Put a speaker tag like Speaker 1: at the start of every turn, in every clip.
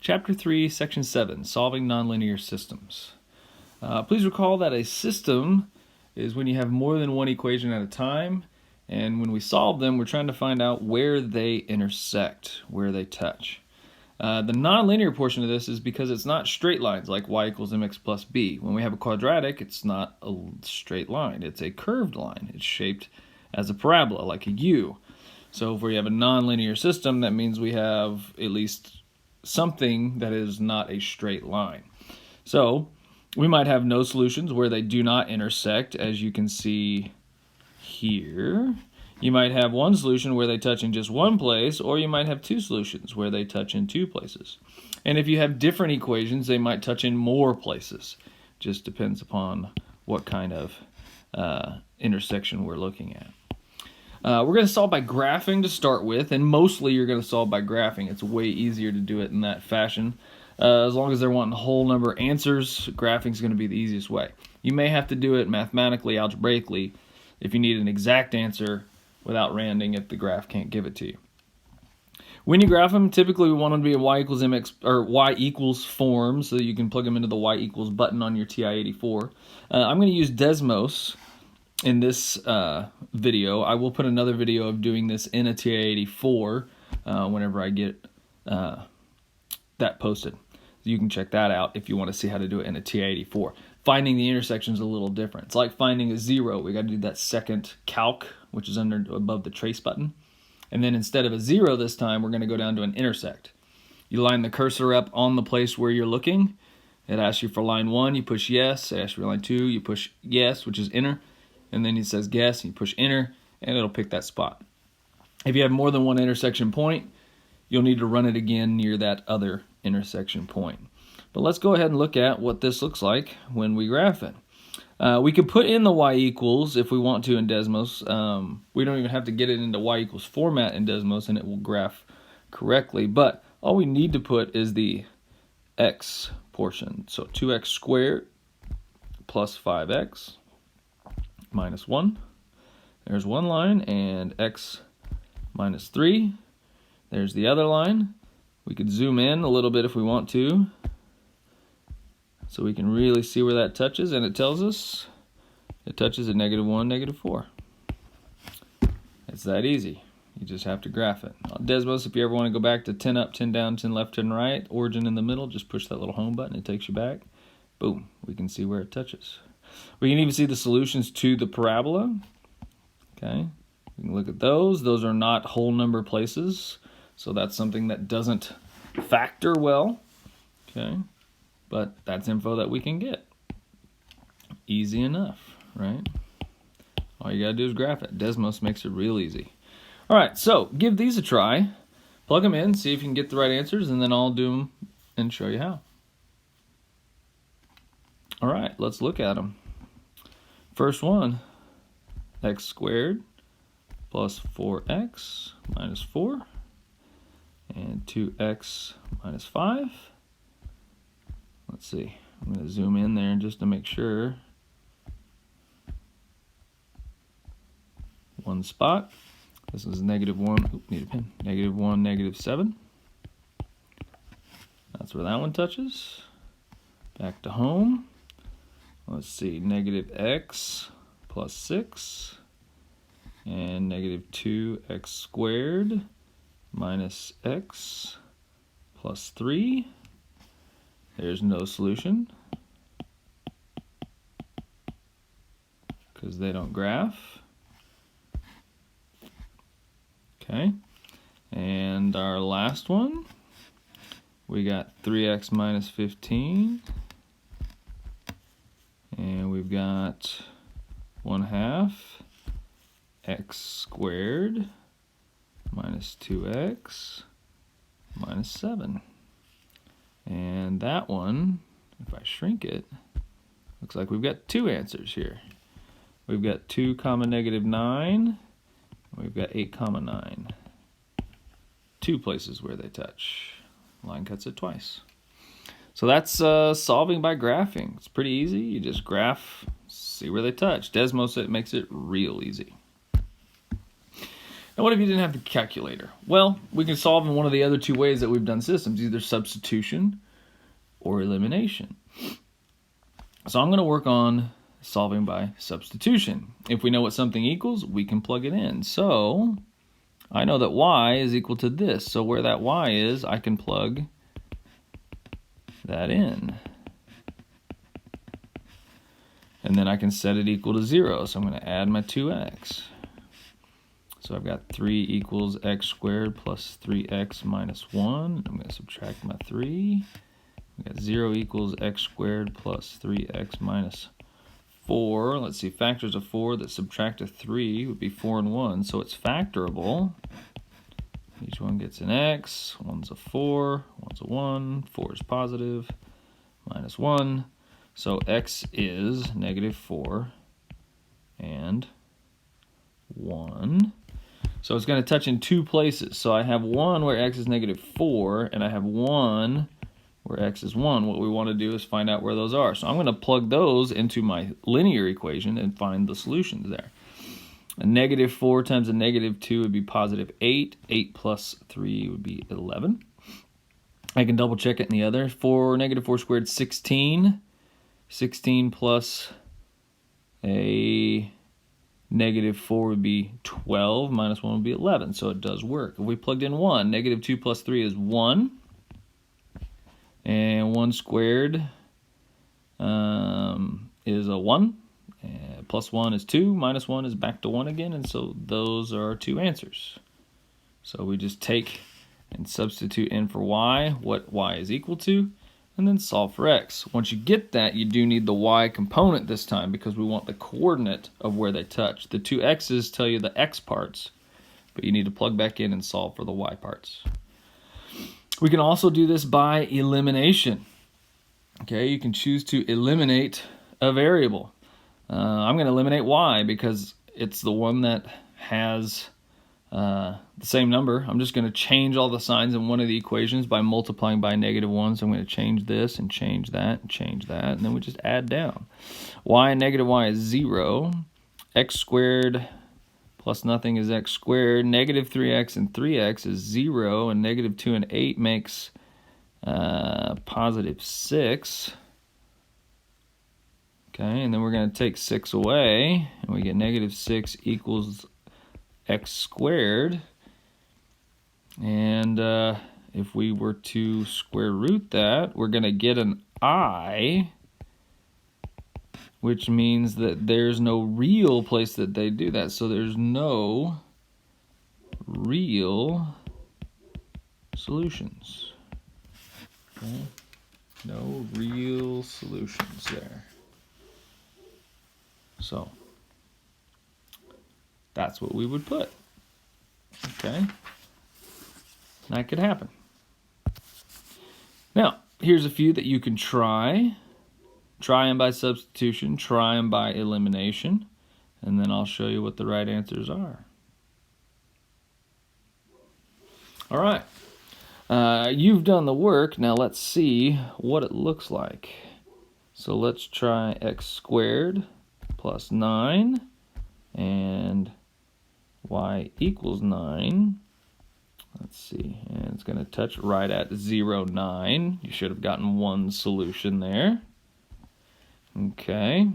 Speaker 1: Chapter 3, Section 7, Solving Nonlinear Systems. Please recall that a system is when you have more than one equation at a time, and when we solve them, we're trying to find out where they intersect, where they touch. The nonlinear portion of this is because it's not straight lines like y equals mx plus b. When we have a quadratic, it's not a straight line. It's a curved line. It's shaped as a parabola, like a U. So if we have a nonlinear system, that means we have at least something that is not a straight line. So we might have no solutions where they do not intersect, as you can see here. You might have one solution where they touch in just one place, or you might have two solutions where they touch in two places. And if you have different equations, they might touch in more places. Just depends upon what kind of intersection we're looking at. We're going to solve by graphing to start with, and mostly you're going to solve by graphing. It's way easier to do it in that fashion. As long as they're wanting whole number answers, graphing is going to be the easiest way. You may have to do it mathematically, algebraically, if you need an exact answer without rounding if the graph can't give it to you. When you graph them, typically we want them to be a y equals mx or y equals form, so you can plug them into the y equals button on your TI-84. I'm going to use Desmos in this video. I will put another video of doing this in a TI-84 whenever I get that posted. You can check that out if you want to see how to do it in a TI-84. Finding the intersection is a little different. It's like finding a zero. We got to do that second calc, which is above the trace button. And then instead of a zero this time, we're going to go down to an intersect. You line the cursor up on the place where you're looking. It asks you for line 1, you push yes. It asks you for line 2, you push yes, which is enter. And then it says guess, and you push enter, and it'll pick that spot. If you have more than one intersection point, you'll need to run it again near that other intersection point. But let's go ahead and look at what this looks like when we graph it. We could put in the y equals if we want to in Desmos. We don't even have to get it into y equals format in Desmos, and it will graph correctly. But all we need to put is the x portion. So 2x squared plus 5x minus 1. There's one line, and x minus 3. There's the other line. We could zoom in a little bit if we want to, so we can really see where that touches, and it tells us it touches at -1, -4. It's that easy. You just have to graph it. On Desmos, if you ever want to go back to 10 up, 10 down, 10 left, 10 right, origin in the middle, just push that little home button, it takes you back. Boom, we can see where it touches. We can even see the solutions to the parabola. Okay, we can look at those. Those are not whole number places, so that's something that doesn't factor well. Okay, but that's info that we can get. Easy enough, right? All you gotta do is graph it. Desmos makes it real easy. All right, so give these a try. Plug them in, see if you can get the right answers, and then I'll do them and show you how. All right, let's look at them. First one, x squared plus 4x minus 4, and 2x minus 5. Let's see, I'm going to zoom in there just to make sure. One spot. This is -1, oop, need a pen, -1, -7. That's where that one touches. Back to home. Let's see, -x plus 6 and -2x squared minus x plus 3. There's no solution because they don't graph. Okay, and our last one, we got 3x minus 15. And we've got 1/2 x squared minus 2x minus 7. And that one, if I shrink it, looks like we've got two answers here. We've got 2, -9. We've got 8, 9. Two places where they touch. Line cuts it twice. So that's solving by graphing. It's pretty easy. You just graph, see where they touch. Desmos, it makes it real easy. Now what if you didn't have the calculator? Well, we can solve in one of the other two ways that we've done systems, either substitution or elimination. So I'm going to work on solving by substitution. If we know what something equals, we can plug it in. So I know that y is equal to this. So where that y is, I can plug that in. And then I can set it equal to 0. So I'm going to add my 2x. So I've got 3 equals x squared plus 3x minus 1. I'm going to subtract my 3. We've got 0 equals x squared plus 3x minus 4. Let's see, factors of 4 that subtract a 3 would be 4 and 1. So it's factorable. Each one gets an x. One's a 4, one's a 1. 4 is positive, minus 1. So x is negative 4 and 1. So it's going to touch in two places. So I have one where x is negative 4, and I have one where x is 1. What we want to do is find out where those are. So I'm going to plug those into my linear equation and find the solutions there. A negative 4 times a negative 2 would be positive 8. 8 plus 3 would be 11. I can double check it in the other. Negative 4 squared, 16. 16 plus a negative 4 would be 12, minus 1 would be 11, so it does work. If we plugged in 1, negative 2 plus 3 is 1, and 1 squared is a 1, and plus 1 is 2, minus 1 is back to 1 again, and so those are our two answers. So we just take and substitute in for y, what y is equal to, and then solve for x. Once you get that, you do need the y component this time because we want the coordinate of where they touch. The two x's tell you the x parts, but you need to plug back in and solve for the y parts. We can also do this by elimination. Okay, you can choose to eliminate a variable. I'm going to eliminate y because it's the one that has the same number. I'm just going to change all the signs in one of the equations by multiplying by negative 1. So I'm going to change this and change that and change that, and then we just add down. Y and negative y is 0. X squared plus nothing is x squared. Negative 3x and 3x is 0, and negative 2 and 8 makes positive 6. Okay, and then we're going to take 6 away, and we get negative 6 equals x squared. And if we were to square root that, we're going to get an I, which means that there's no real place that they do that. So there's no real solutions. Okay? No real solutions there. So that's what we would put. Okay? That could happen. Now, here's a few that you can try. Try them by substitution, try them by elimination, and then I'll show you what the right answers are. All right. You've done the work. Now let's see what it looks like. So let's try x squared plus 9 and y equals 9. Let's see, and it's going to touch right at 0, 9. You should have gotten one solution there. Okay,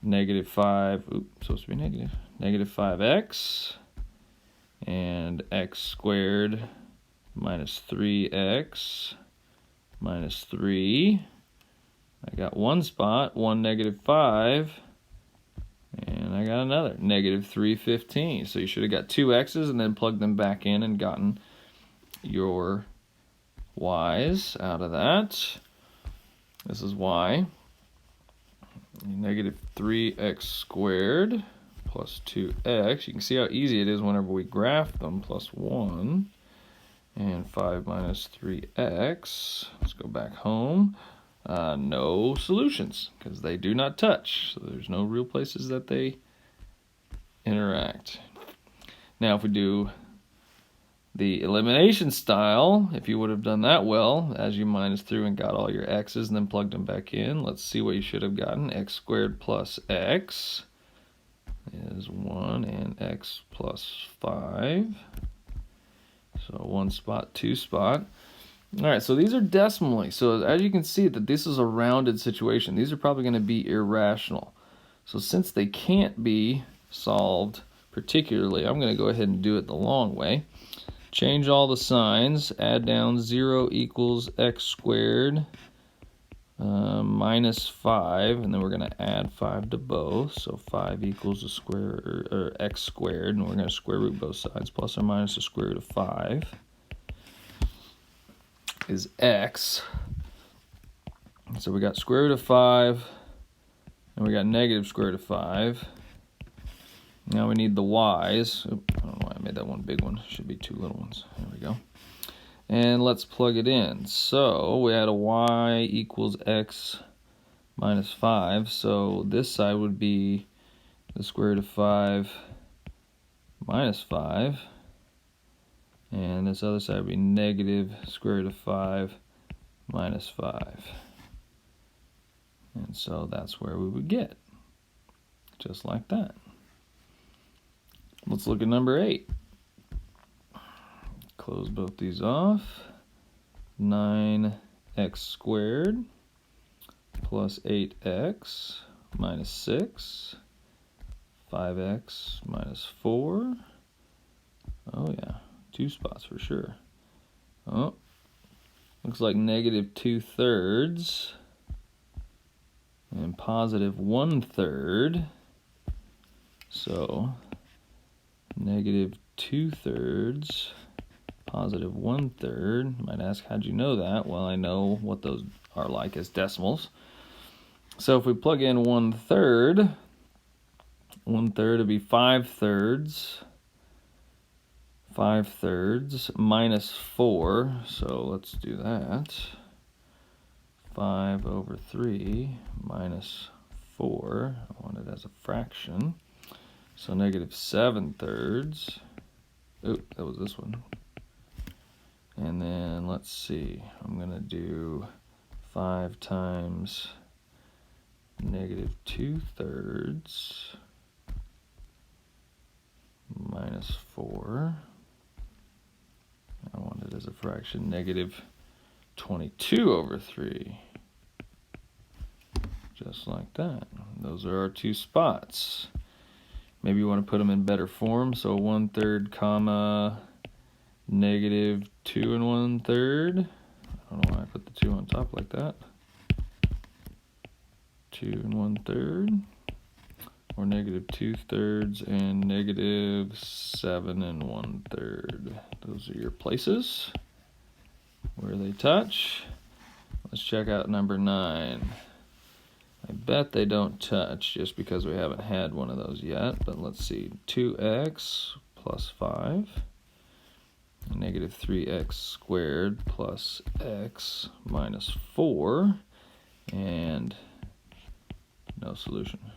Speaker 1: negative 5, supposed to be negative. Negative 5x and x squared minus 3x minus 3. I got one spot, 1 negative 5. And I got another, negative 315. So you should have got two x's and then plugged them back in and gotten your y's out of that. This is y. Negative 3x squared plus 2x. You can see how easy it is whenever we graph them, plus 1. And 5 minus 3x. Let's go back home. No solutions because they do not touch. So there's no real places that they interact. Now if we do the elimination style, if you would have done that well, as you minus through and got all your x's and then plugged them back in, let's see what you should have gotten. X squared plus x is 1 and x plus 5. So 1 spot, 2 spot. All right, so these are decimally. So as you can see that this is a rounded situation. These are probably going to be irrational. So since they can't be solved particularly, I'm going to go ahead and do it the long way. Change all the signs. Add down 0 equals x squared minus 5, and then we're going to add 5 to both. So 5 equals the square or x squared, and we're going to square root both sides. Plus or minus the square root of 5 is x. So we got square root of 5, and we got negative square root of 5. Now we need the y's. Oop, I don't know why I made that one big one. Should be 2 little ones. There we go. And let's plug it in. So we had a y equals x minus 5. So this side would be the square root of 5 minus 5. And this other side would be negative square root of 5 minus 5. And so that's where we would get. Just like that. Let's look at number 8. Close both these off. 9x squared plus 8x minus 6. 5x minus 4. Oh yeah, 2 spots for sure. Oh, looks like negative 2/3 and positive 1/3. So negative 2/3, positive 1/3. Might ask, how'd you know that? Well, I know what those are like as decimals. So if we plug in 1/3, 1/3 would be 5/3. 5/3 minus 4. So let's do that. 5 over 3 minus 4. I want it as a fraction. So negative 7/3. Oh, that was this one. And then let's see. I'm going to do 5 times negative 2/3 minus 4. I want it as a fraction. Negative 22 over 3. Just like that. Those are our 2 spots. Maybe you want to put them in better form. So 1/3 comma negative 2 and 1/3. I don't know why I put the 2 on top like that. 2 and 1/3. Or negative 2/3 and negative 7 and 1/3. Those are your places where they touch. Let's check out number 9. I bet they don't touch just because we haven't had one of those yet. But let's see. 2x plus 5. Negative 3x squared plus x minus 4. And no solution.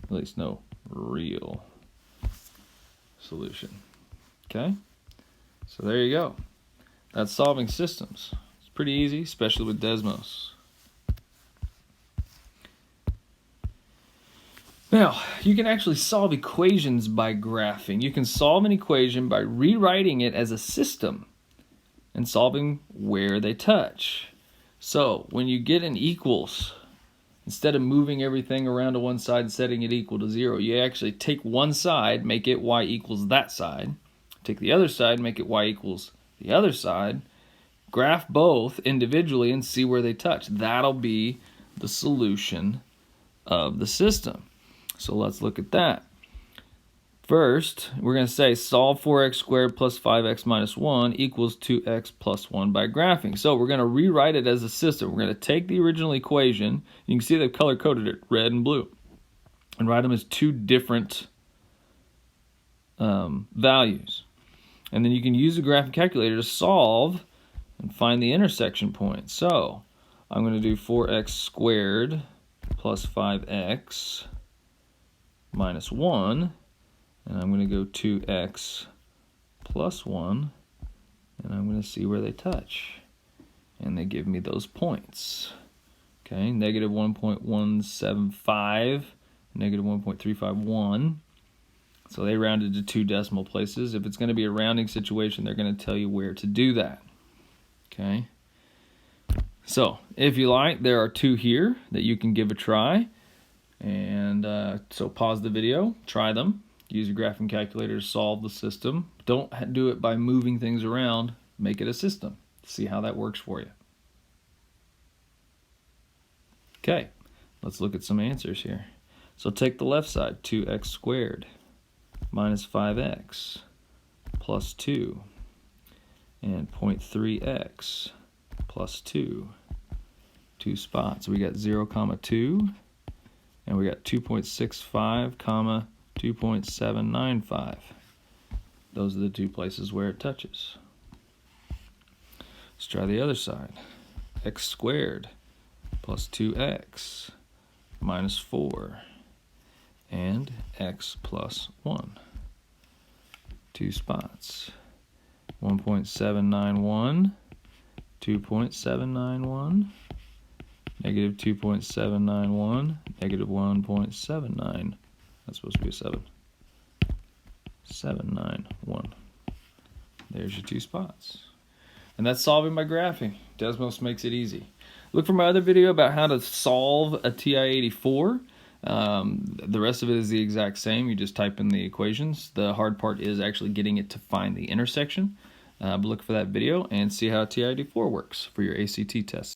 Speaker 1: At least no real solution. Okay? So there you go. That's solving systems. It's pretty easy, especially with Desmos. Now, you can actually solve equations by graphing. You can solve an equation by rewriting it as a system and solving where they touch. So, when you get an equals, instead of moving everything around to one side and setting it equal to 0, you actually take one side, make it y equals that side. Take the other side, make it y equals the other side. Graph both individually and see where they touch. That'll be the solution of the system. So let's look at that. First, we're going to say solve 4x squared plus 5x minus 1 equals 2x plus 1 by graphing. So we're going to rewrite it as a system. We're going to take the original equation. You can see they've color-coded it, red and blue, and write them as 2 different values. And then you can use the graphing calculator to solve and find the intersection point. So I'm going to do 4x squared plus 5x minus 1, and I'm going to go 2x plus 1, and I'm going to see where they touch. And they give me those points. Okay, negative 1.175 negative 1.351. So they rounded to 2 decimal places. If it's going to be a rounding situation, they're going to tell you where to do that. Okay. So if you like, there are 2 here that you can give a try. And so pause the video, try them. Use your graphing calculator to solve the system. Don't do it by moving things around. Make it a system. See how that works for you. Okay, let's look at some answers here. So take the left side, 2x squared minus 5x plus 2 and 0.3x plus 2. 2 spots. We got 0, 2 and we got 2.65, 2.795. Those are the 2 places where it touches. Let's try the other side. X squared plus 2x minus 4 and x plus 1. 2 spots. 1.791, 2.791, negative 2.791, negative 1.79. That's supposed to be a 7. 791. There's your 2 spots. And that's solving by graphing. Desmos makes it easy. Look for my other video about how to solve a TI-84. The rest of it is the exact same. You just type in the equations. The hard part is actually getting it to find the intersection. But look for that video and see how TI-84 works for your ACT test.